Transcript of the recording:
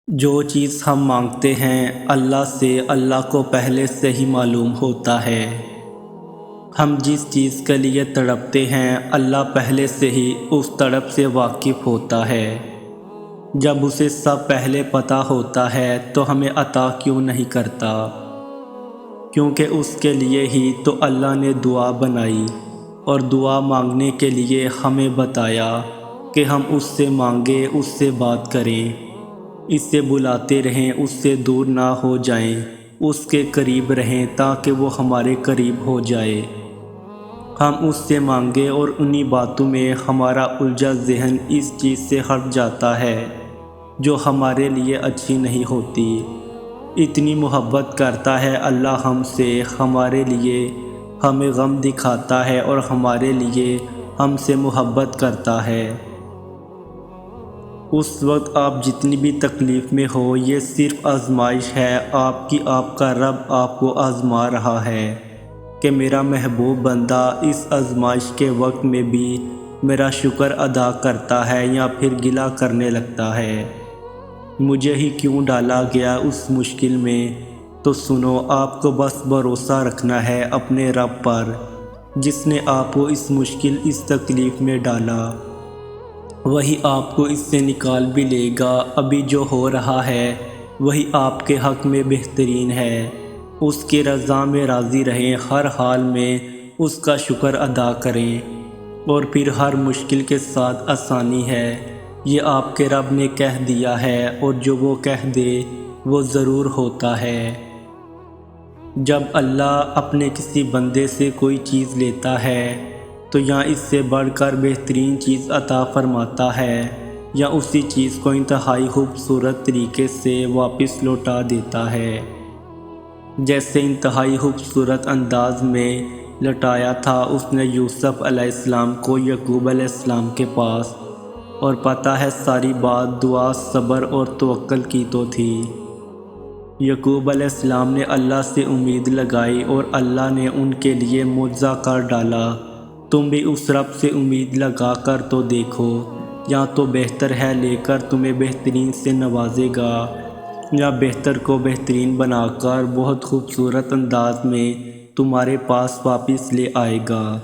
جو چیز ہم مانگتے ہیں اللہ سے، اللہ کو پہلے سے ہی معلوم ہوتا ہے۔ ہم جس چیز کے لیے تڑپتے ہیں اللہ پہلے سے ہی اس تڑپ سے واقف ہوتا ہے۔ جب اسے سب پہلے پتہ ہوتا ہے تو ہمیں عطا کیوں نہیں کرتا؟ کیونکہ اس کے لیے ہی تو اللہ نے دعا بنائی اور دعا مانگنے کے لیے ہمیں بتایا کہ ہم اس سے مانگیں، اس سے بات کریں، اس سے بلاتے رہیں، اس سے دور نہ ہو جائیں، اس کے قریب رہیں تاکہ وہ ہمارے قریب ہو جائے۔ ہم اس سے مانگیں اور انہی باتوں میں ہمارا الجھا ذہن اس چیز سے ہٹ جاتا ہے جو ہمارے لیے اچھی نہیں ہوتی۔ اتنی محبت کرتا ہے اللہ ہم سے، ہمارے لیے ہمیں غم دکھاتا ہے اور ہمارے لیے ہم سے محبت کرتا ہے۔ اس وقت آپ جتنی بھی تکلیف میں ہو، یہ صرف آزمائش ہے، آپ کا رب آپ کو آزما رہا ہے کہ میرا محبوب بندہ اس آزمائش کے وقت میں بھی میرا شکر ادا کرتا ہے یا پھر گلہ کرنے لگتا ہے۔ مجھے ہی کیوں ڈالا گیا اس مشکل میں؟ تو سنو، آپ کو بس بھروسہ رکھنا ہے اپنے رب پر جس نے آپ کو اس مشکل، اس تکلیف میں ڈالا۔ وہی آپ کو اس سے نکال بھی لے گا۔ ابھی جو ہو رہا ہے وہی آپ کے حق میں بہترین ہے۔ اس کی رضا میں راضی رہیں، ہر حال میں اس کا شکر ادا کریں، اور پھر ہر مشکل کے ساتھ آسانی ہے۔ یہ آپ کے رب نے کہہ دیا ہے اور جو وہ کہہ دے وہ ضرور ہوتا ہے۔ جب اللہ اپنے کسی بندے سے کوئی چیز لیتا ہے تو یا اس سے بڑھ کر بہترین چیز عطا فرماتا ہے یا اسی چیز کو انتہائی خوبصورت طریقے سے واپس لوٹا دیتا ہے، جیسے انتہائی خوبصورت انداز میں لوٹایا تھا اس نے یوسف علیہ السلام کو یعقوب علیہ السلام کے پاس۔ اور پتہ ہے ساری بات دعا، صبر اور توکل کی تو تھی۔ یعقوب علیہ السلام نے اللہ سے امید لگائی اور اللہ نے ان کے لیے معجزہ کر ڈالا۔ تم بھی اس رب سے امید لگا کر تو دیکھو، یا تو بہتر ہے لے کر تمہیں بہترین سے نوازے گا، یا بہتر کو بہترین بنا کر بہت خوبصورت انداز میں تمہارے پاس واپس لے آئے گا۔